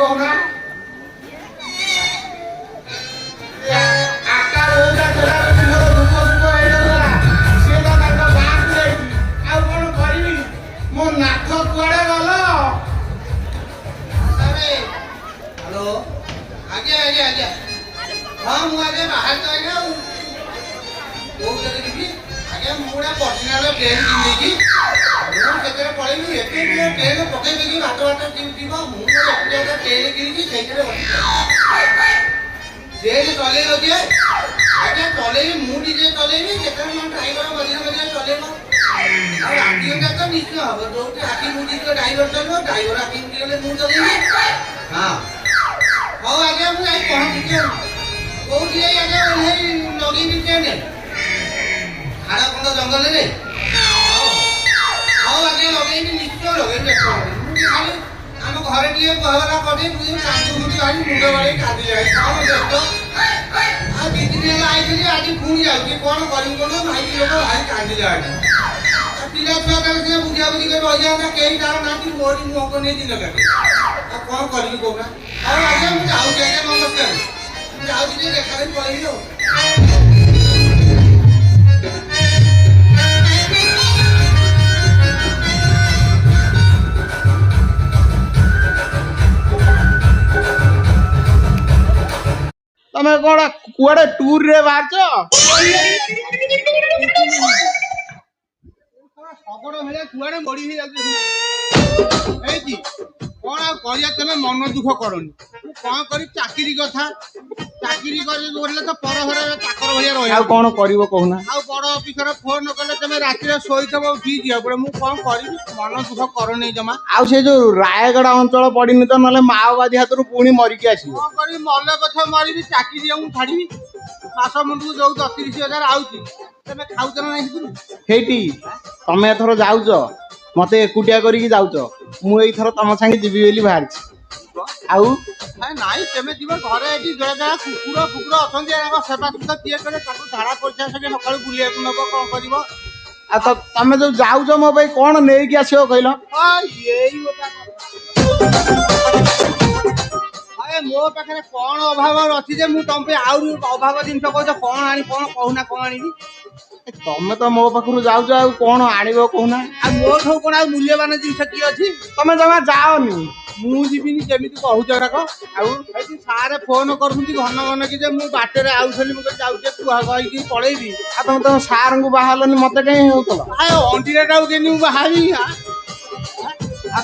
कहना आटा रोजा चला मोर दुख सुख हे गला से ना ताको गां ले आ कोन करबी मो नाथ कुआडे गलो अरे हेलो आगे आगे आगे हां मु आगे बाहर तो आगे ओ जल्दी की आगे मुडा पर्सनल ट्रेन किनेकी ମୁଁ ସେଥିରେ ପଳେଇବି ଏତେ ବି ଟ୍ରେନ ପକେଇ ଦେଇକି ବାଟ ବାଟ ଯିବ ମୁଁ ଗୋଟେ ଟ୍ରେନ କିଣିକି ସେଇଥିରେ ଟ୍ରେନ ଚଲେଇବ କିଏ ଆଜ୍ଞା ଚଲେଇବି ମୁଁ ନିଜେ ଚଲେଇବି ଯେତେବେଳେ ମୋ ଡ୍ରାଇଭର ମଝିରେ ମଝିରେ ଚଲେଇବ ଆଉ ରାତିଟା ତ ନିଶ୍ଚୟ ହବ ଯୋଉଠି ଆଖି ମୁଜିକି ଡ୍ରାଇଭର ଚଲେଇବ ଡ୍ରାଇଭର ଆଖି ମୁଜିଗଲେ ମୁଁ ଚଲେଇବି ହଁ ହଉ ଆଜ୍ଞା ମୁଁ ଯାଇ ପହଞ୍ଚିଛି କୋଉଠି ଯାଇ ଆଜ୍ଞା ଓହ୍ଲେଇ ଲଗେଇବି ଟ୍ରେନ ଝାଡ଼ଖଣ୍ଡ ଜଙ୍ଗଲରେ ହଉ ଆଜ୍ଞା ଲଗେଇବି ନିଶ୍ଚୟ ଲଗେଇବି ମୁଁ ଖାଲି ଆମ ଘରେ ଟିକେ ବହରା କରି କାନ୍ଦୁଛି ଭାଇ ମୁଣ୍ଡ ବାଡ଼େଇ କାନ୍ଦି ଯାଏ କ'ଣ ବ୍ୟସ୍ତ ଆଉ 2 ଦିନ ହେଲା ଆଇଥିଲି ଆଜି ପୁଣି ଯାଉଛି କ'ଣ କରିବି କ'ଣ ଭାଇ ଲୋକ ଭାଇ କାନ୍ଦି ଯାଏ ପିଲା ଛୁଆ ତାହେଲେ ସିନା ବୁଝାବୁଝି କରି ରହିଯାଆନ୍ତା କେହି ତାର ନାହାନ୍ତି ମୋରି ମୁହଁକୁ ନେଇ ଦିନ କାଟେ ଆଉ କ'ଣ କରିବି କହୁନା ହଉ ଆଜ୍ଞା ମୁଁ ଯାଉଛି ଆଜ୍ଞା ନମସ୍କାର ମୁଁ ଯାଉଛି ଟିକେ ଦେଖା କରି ପଳେଇବି ଆଉ तमे कौन कुआडे टूर रे बाहरच सबड़ भले कुआडे गड़ी हे जाउछ एजी कौन आ करिया तमे मन दुख करनी कौन करी चाकरी कथा चाकरी करे बोले तो पर घरे चाकर भलिया रहि आ कौन करिवो कहूना आ बड़ ऑफिसर फोन कले तमे राति रे सोइतबो उठी जिया पड़े मु कौन करिवि मन दुख करनी जमा आ से जो रायगढ़ अंचल पडिनी तो नले माओवादी हातरु पुणी मरि के आसी कौन करी मले कथा मारिबि चाकरी हम छाड़ीबि मास मुंडू जो 30,000 आउची तमे खाउछ ना नाही हेटी तमे एथर जाउछ मते एकुटिया करी की जाउछ मु एई थर तम संगे जिबि बेली बाहर आउ नाई तमे जीव घरे एटी जड़ा जड़ा कुकुर फुकुर अछंती एका सेवा सुद्धा किए करे ताकू धारा परीक्षा सके नकाळू बुलिया को नबो कोन करिवो आ त तमे जो जाउछ मो भाई कोन नेई की आसियो कहिलो आ एई ओटा आए मो पाखरे कोन अभाव अछि जे मु तम पे आउर अभाव जिंस कहछ कोन आनी कोन कहूना कोन आनीबी तमे तो मो पाखरु जाउछ आ कोन आनिबो कहूना आ मो ठो कोन आ मूल्यवान जिंस की अछि तमे जमा जाओनी मु जीबिनी जेमिति कहूछ राको आउ एति सारे फोन करथुंती घन घन कि जे मु बाटे रे आउथली मु जाउछे कुहा कहि कि पळेइबी आ तमे तो सार को बाहालनी मते कहीं होतलो आ अंडीरा टाउ केनी मु बाहाबी आ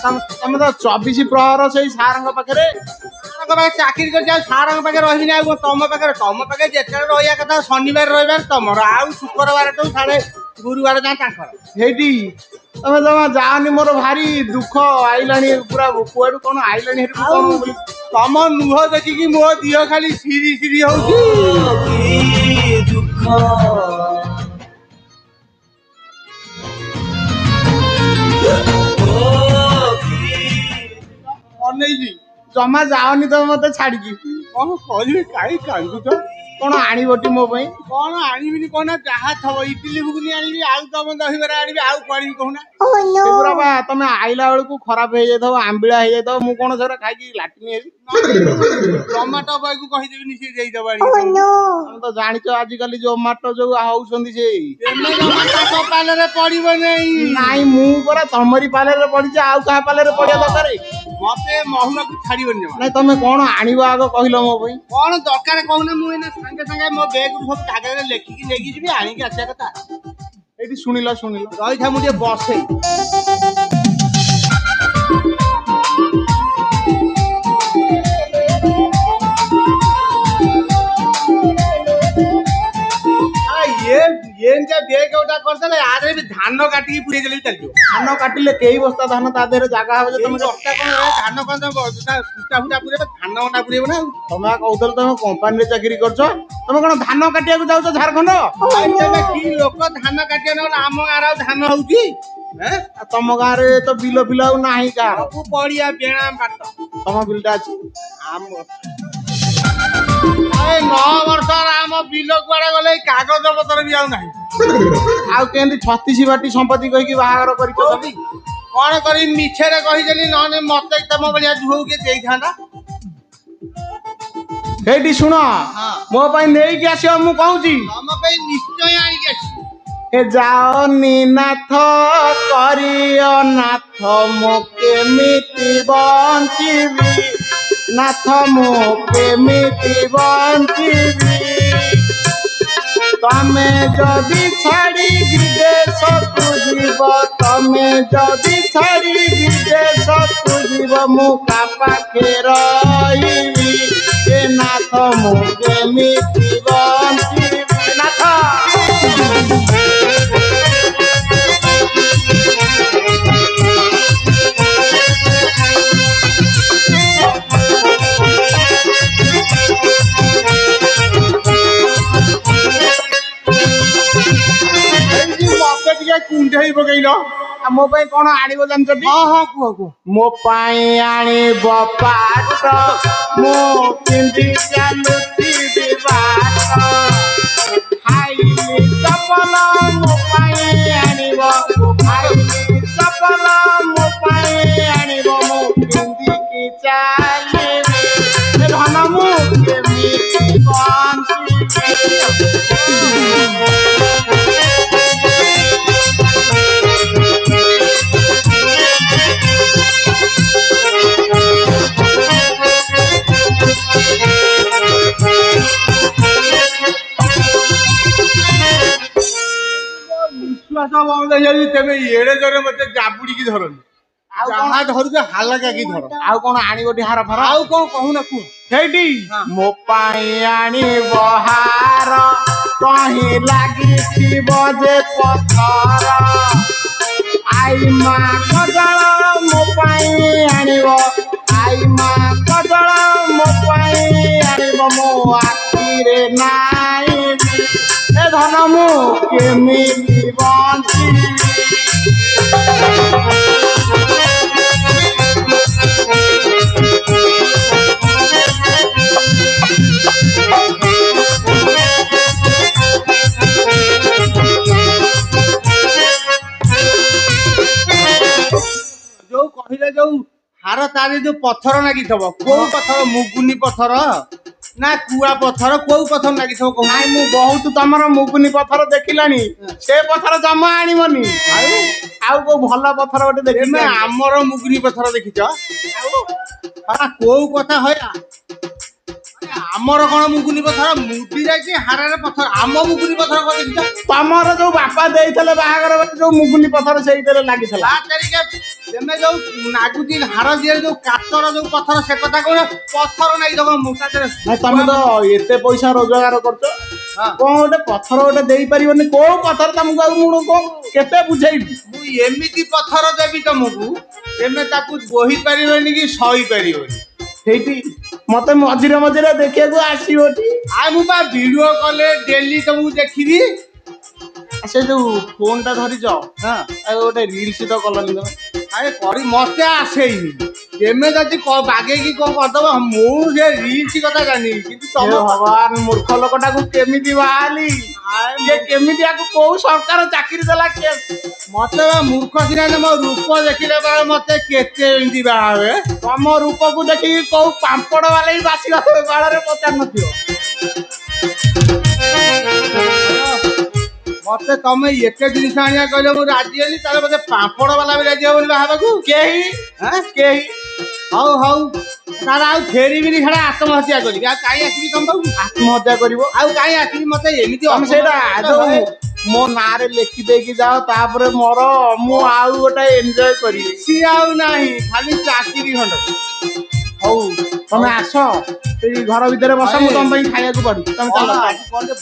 तमे तो 24 प्रहर सेई सारंग पाखरे चाकरी कर जाओ सारंग पाखे रही ना तम पाखे जेते रहिया कथा शनिवार रविवार तमर आउ शुक्रवार तो साढ़े गुरुवार जा हेटी तमे जमा जानी मोर भारी दुख आइलानी पूरा कुआडू कोन आइलानी हेटी कोन तम नुह देखि कि मो दिह खाली सिरी सिरी होउची दुख अनै जी जमा जाओनी तो मते छाड़ी की कोन कहली काई कांदु तो कोन आनी बटी मो पई कोन आनीबिनी कोन जहा थव इडली घुगनी आनीबी आउ तम दहिबरा आनीबी आउ पानी कहूना पूरा बा तमे आइला बेल को खराब हे जाय थव आंबिळा हे जाय थव मु कोन जरा खाई की लाटनी हेबी टमाटो बाई को कहि देबिनी से देई दबाड़ी हम तो जानिचो आज काली जोमाटो जो आउसंदी से एमे टमाटो पाले रे पड़िबो नाही मु परा तमरी पाले रे पड़ी जे आउ का पाले रे पड़िया दरकारे मते महुना को छाड़ीबनी नाही तमे कोन आनिबो आगो कहिलो मो पई कोन दरकार कहूना मु एना संगे संगे मो बैग रु सब कागज रे लेखि की लेगी जिबी आनी के आछा कथा एठी सुनिलो रहि था मु जे बसे ये बेग गोटा करदले आरे भी धान काटी पुरे देले चलजो धान काटिले केई बस्ता धान ता देरे जागा हो जे तुम बस्ता कोन धान कोन बस्ता फुटा फुटा पुरे धान ओटा पुरेबो ना तमे कहउतल तमे कंपनी रे चाकरी करछो तमे कोन धान काटिया को जाउछो झारखंड तमे की लोक धान काटिया न आम गारा धान होउची हैं तम गारे तो बिलो बिलो नाही का सब पड़िया बेणा बात तम बिलटा अछि आम ए 9 वर्ष आम बिलो कुआडे गले कागज पत्र भी आउ नाही आउ केंदी 36 बाटी संपत्ति कहि कि बाहागर करितो कोन करी मिछे रे कहि देली नने मते तम बलिया जुहू के देई थांदा ସେଇଠି ଶୁଣ ହଁ। ମୋ ପାଇଁ ନେଇକି ଆସିବ ମୁଁ କହୁଛି। ତମ ପାଇଁ ନିଶ୍ଚୟ ଆଣିକି ଆସିବି। ଏ ଯାଅନି ନାଥ କରିଅ ନାଥ ମୁଁ କେମିତି ବଞ୍ଚିବି ନାଥ ମୁଁ କେମିତି ବଞ୍ଚିବି ତମେ ଯଦି ଛାଡ଼ି ବିଦେଶକୁ ଯିବ ତମେ ଯଦି ଛାଡ଼ି ବିଦେଶକୁ ଯିବ ମୁଁ କା ପାଖେ ରହିବି ଏ ନାଥ ମୁଁ କେମିତି ବଞ୍ଚିବି ନାଥ। ମତେ ଟିକେ କୁଣ୍ଢେଇ ପକେଇଲ ମୋ ପାଇଁ କଣ ଆଣିବ ଜାଣିଛ? ହଁ ହଁ କୁହ କୁହ। ମୋ ପାଇଁ ଆଣିବ ପାଟ ମୁଁ ପିନ୍ଧି ଚାଲୁଥିବି ବାଟ ଖାଇଲି ଚପଲ ମୋ ପାଇଁ ଆଣିବ ଖାଇଲି ଚପଲ ମୋ ପାଇଁ ଆଣିବ ମୁଁ ପିନ୍ଧିକି ଚାଲିବି ଧନ ମୁଁ କେମିତି ବଞ୍ଚିବି। ବିଶ୍ୱାସ ବନ୍ଦ ହେଇଯାଉଛି ତେବେ ଏଡେ ଜୋରେ ମତେ ଜାବୁଡିକି ଧରନି। ଆଉ ଯାହା ଧରୁଛ ହାଲକା କି ଧର। ଆଉ କଣ ଆଣିବ ହାର ଫାର? ଆଉ କଣ କହୁନ କୁହ। ସେଇଠି ହଁ। ମୋ ପାଇଁ ଆଣିବ ହାର କହିଁ ଲାଗିଥିବ ଯେ ପଥର ଆଇ ମା କଜଳ ମୋ ପାଇଁ ଆଣିବ ଆଇ ମା କଜଳ ମୋ ପାଇଁ ଆଣିବ ମୋ ଆଖିରେ ନାଇବି ଏ ଧନ ମୁଁ କେମିତି ବଞ୍ଚିବି। ଯୋଉ କହିଲେ ଯୋଉ ହାର ତାରି ଯୋଉ ପଥର ଲାଗିଥିବ କୋଉ ପଥର ମୁଗୁନି ପଥର ନା କୁଆ ପଥର କୋଉ ପଥର ଲାଗିଥିବ କହୁନ? ନାଇଁ ମୁଁ ବହୁତ ତମର ମୁଗୁନି ପଥର ଦେଖିଲାଣି ସେ ପଥର ଜମା ଆଣିବନି ଆଉ କୋଉ ଭଲ ପଥର ଗୋଟେ ତମେ ଦେଖିଲେ ଆମର ମୁଗୁନି ପଥର ଦେଖିଛ? କୋଉ କଥା ହଇଆ ଆମର କଣ ମୁଗୁନି ପଥର ମୁଦି ଯାଇକି ହାରରେ ପଥର ଆମ ମୁଗୁନି ପଥର କଣ ଦେଖିଛ? ତମର ଯୋଉ ବାପା ଦେଇଥିଲେ ବାହାଘର ବେଳେ ଯୋଉ ମୁଗୁନି ପଥର ସେଇଥିରେ ଲାଗିଥିଲା। ତମେ ଯୋଉ ନାଗୁଛି ହାର ଦିହରେ ଯୋଉ କାଚର ଯୋଉ ପଥର ସେ କଥା କହୁନ ପଥର ନାଇଁ ତମ ମୁଟା ନାଇଁ ତମେ ତ ଏତେ ପଇସା ରୋଜଗାର କରୁଛ କଣ ଗୋଟେ ପଥର ଗୋଟେ ଦେଇପାରିବନି କୋଉ ପଥର ତମକୁ ଆଉ ମୁଁ କେତେ ବୁଝେଇବି? ମୁଁ ଏମିତି ପଥର ଦେବି ତମକୁ ତମେ ତାକୁ ବୋହି ପାରିବନି କି ସହି ପାରିବନି। ସେଇଠି ମତେ ମଝିରେ ମଝିରେ ଦେଖିବାକୁ ଆସିବଟି। ଆଉ ମୁଁ ବା ଭିଡିଓ କଲେ ଡେଲି ତମକୁ ଦେଖିବି। ସେ ଯୋଉ ଫୋନ ଟା ଧରିଛ ହଁ ଆଉ ଗୋଟେ ରିଲ୍ସ ତ କଲନି ତମେ? ଆରେ କରି ମତେ ଆସେଇନି ତେମେ ଯଦି ବାଗେଇକି କଣ କରିଦବ ମୁଁ ସେ ରିଲ୍ସ କଥା ଜାଣିନି କିନ୍ତୁ ତମ ଭଗବାନ ମୂର୍ଖ ଲୋକଟାକୁ କେମିତି ବାହାଲି କେମିତି ଆକୁ କୋଉ ସରକାର ଚାକିରି ଦେଲା କିଏ? ମତେ ବା ମୂର୍ଖ ସିନା ମୋ ରୂପ ଦେଖିଲେ ବେଳେ ମତେ କେତେ ଏମିତି ବାହା ହୁଏ। ତମ ରୂପକୁ ଦେଖିକି କୋଉ ପାମ୍ପଡ ବାଲା ବି ବାସିବା ବାଳରେ ପଚାରୁ ନଥିବ। ମତେ ତମେ ଏତେ ଜିନିଷ ଆଣିବା କହିଲେ ମୁଁ ରାଜି ହେଲି ତାହେଲେ ମତେ ପାମ୍ପଡ ବାଲା ବି ରାଜି ହବନି ବାହାବାକୁ କେହି କେହି ହଉ ହଉ ତାର ଆଉ ଫେରିବିନି ଛଡା ଆତ୍ମହତ୍ୟା କରିବି ଆଉ କାହିଁ ଆସିବି ତମ ପାଖକୁ ଆତ୍ମହତ୍ୟା କରିବ ଆଉ କାହିଁ ଆସିବି ମତେ ଏମିତି ତମେ ସେଇଟା ମୋ ନାଁରେ ଲେଖି ଦେଇକି ଯାଅ ତାପରେ ମୋର ମୁଁ ଆଉ ଗୋଟେ ଏନ୍ଜୟ କରିବି। ସିଏ ଆଉ ନାହିଁ ଖାଲି ଚାକିରି ଖଣ୍ଡ। ହଉ ତମେ ଆସ ସେଇ ଘର ଭିତରେ ବସ ମୁଁ ତମ ପାଇଁ ଖାଇବାକୁ ପଡୁଛି ତମେ ଚାଲ।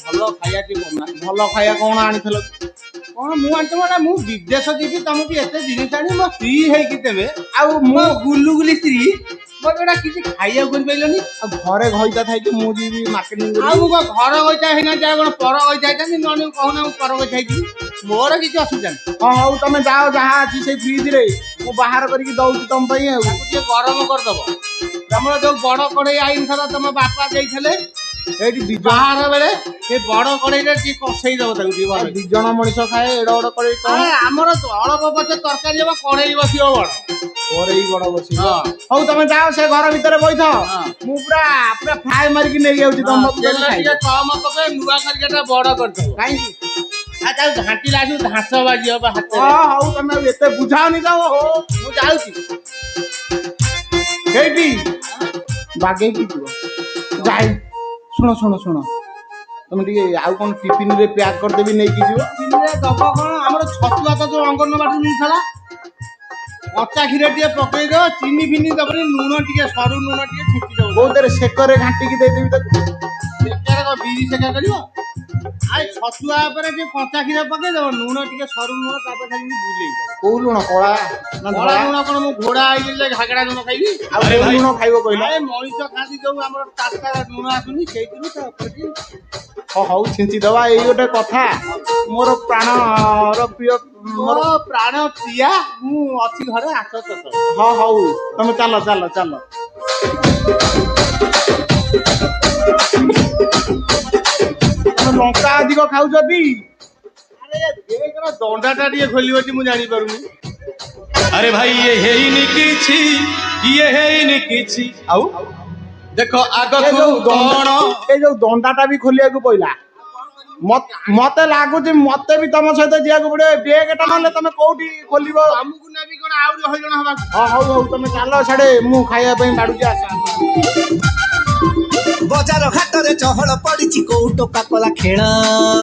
ଭଲ ଖାଇବା ଟିକେ କରୁନା। ଭଲ ଖାଇବା କଣ ଆଣିଥିଲ? କଣ ମୁଁ ଆଣିଛି ମାନେ ମୁଁ ବିଦେଶ ଯିବି ତମକୁ ଏତେ ଜିନିଷ ଆଣି ମୋ ସ୍ତ୍ରୀ ହେଇକି ତେବେ ଆଉ ମୋ ଗୁଲୁଗୁଲି ସ୍ତ୍ରୀ ମତେ ଏଟା କିଛି ଖାଇବାକୁ କରିପାରିଲନି। ଆଉ ଘରେ ଘଇତା ଥାଇକି ମୁଁ ଯିବି ମାର୍କେଟିଂ ଆଉ ମୁଁ କଣ ଘର ଗଇତା ହେଇନାହାନ୍ତି ଆଉ କଣ ପର ଗଇତା ହେଇଥାନ୍ତି ନହେଲେ କହୁନା ମୁଁ ପର ଗଇତା ହେଇଯିବି ମୋର କିଛି ଅସୁବିଧା ନାହିଁ। ହଁ ହଉ ତମେ ଯାଅ ଯାହା ଅଛି ସେଇ ଫ୍ରିଜ ରେ ମୁଁ ବାହାର କରିକି ଦଉଛି ତମ ପାଇଁ ଆଉ ତାକୁ ଟିକେ ଗରମ କରିଦବ। ତମର ଯୋଉ ବଡ କଢେଇ ଆଇନ ଥର ତମ ବାପା ଦେଇଥିଲେ ଏଇଠି ଦି ଜଣ ବାହାର ବେଳେ ସେ ବଡ କଡେଇରେ ଟିକେ କଷେଇ ଦବ ତାକୁ ଟିକେ ଭଲ। ଦି ଜଣ ମଣିଷ ଖାଏ ଏଡ ବଡ କରେଇ କଣ ଆମର ଅଳପ ପଛେ ତରକାରୀ ହବ କଡେଇ ବସିବ ବଡ। କରେଇ ବଡ ବସିବ। ହଁ। ହଉ ତମେ ଯାଅ ସେ ଘର ଭିତରେ ବଇଥ। ହଁ। ମୁଁ ପୁରା ପୁରା ଫ୍ରାଏ ମାରିକି ନେଇ ଯାଉଛି ତମ ପାଖକୁ ତେଲ ତମେ ଟିକେ ଖାଇବ। କମ ପକେଇ ନୂଆ କରିକି ବଡ କରିଦବ। କାହିଁକି? ଆଉ ତାକୁ ଘାଣ୍ଟିଲା ଆସିବୁ ଘାସ ବାଜିବ ବା ହାତରେ। ହଁ ହଉ ତମେ ଆଉ ଏତେ ବୁଝାଅନି ତ ହଉ ମୁଁ ଯାଉଛି। ସେଇଠି ବାଗେଇକି ଯିବ ଯାଇ। ଶୁଣ ଶୁଣ ଶୁଣ ତମେ ଟିକେ ଆଉ କଣ ଟିଫିନରେ ପ୍ୟାକ୍ କରିଦେବି ନେଇକି ଯିବ। ଚିନିରେ ଦବ କଣ ଆମର ଛତୁଆ ତ ଯୋଉ ଅଙ୍ଗନବାଡି ମିଳିଥିଲା କଞ୍ଚା କ୍ଷୀର ଟିକେ ପକେଇଦବ ଚିନି ଫିନି ଦବନି ଲୁଣ ଟିକେ ସରୁ ଲୁଣ ଟିକେ ଛିଞ୍ଚି ଦବ। କୋଉଥିରେ ସେକରେ ଘାଣ୍ଟିକି ଦେଇଦେବି ତାକୁ। ସେକାରେ କଣ ବିରି ସେକା କରିବ? ଆଉ ଛତୁଆ ଉପରେ ଟିକେ କଞ୍ଚା କ୍ଷୀର ପକେଇଦବ ଲୁଣ ଟିକେ ସରୁ ଲୁଣ ତାପରେ ଖାଲି ବୁଲେଇଦବ। କୋଉ ଲୁଣ କଳା ନା କଳା ଧଳା? ଲୁଣ କଣ ମୁଁ ଘୋଡା ହେଇଗଲେ ଘାଗଡା ଲୁଣ ଖାଇବି? ଆଉ କୋଉ ଲୁଣ ଖାଇବ କହିଲ? ଆରେ ମଣିଷ ଖାଆନ୍ତି ଯୋଉ ଆମର ଟାଟା ଲୁଣ ଆସୁନି ସେଇଥିରୁ ତା ଉପରେ ଟିକେ ହଉ ଛିଞ୍ଚି ଦବା ଏଇ ଗୋଟେ କଥା। ମୋର ପ୍ରାଣର ପ୍ରିୟ ମୋର ମୋ ପ୍ରାଣ ପ୍ରିୟା ମୁଁ ଅଛି ଘରେ ଆସ ତତ। ହଁ ହଉ ତମେ ଚାଲ ଚାଲ ଚାଲ। ତମେ ଲଙ୍କା ଅଧିକ ଖାଉଛନ୍ତି। ଆରେ ବେଗର ଦଣ୍ଡାଟା ଟିକେ ଖୋଲିବଟି ମୁଁ ଜାଣିପାରୁନି। अरे भाई ये ହେଇନି କିଛି ଇଏ ହେଇନି କିଛି ଆଉ ଦେଖ ଏ ଆଗକୁ ଯୋଉ କଣ ଏଇ ଯୋଉ ଦଣ୍ଡାଟା ବି ଖୋଲିବାକୁ ପଇଲା। ମତେ ଲାଗୁଛି ମତେ ବି ତମ ସହିତ ଯିବାକୁ ପଡିବ। ବେଗଟା ନହେଲେ ତମେ କୋଉଠି ଖୋଲିବ? ତମକୁ ନେବି କଣ ଆହୁରି ହଇରାଣ ହବାକୁ। ହଁ ହଉ ହଉ ତମେ ଚାଲ ସାଡେ ମୁଁ ଖାଇବା ପାଇଁ ବାଡୁଛି ଆସ। ବଜାର ଘାଟରେ ଚହଳ ପଡିଛି କୋଉ ଟୋକା କଲା ଖେଳ।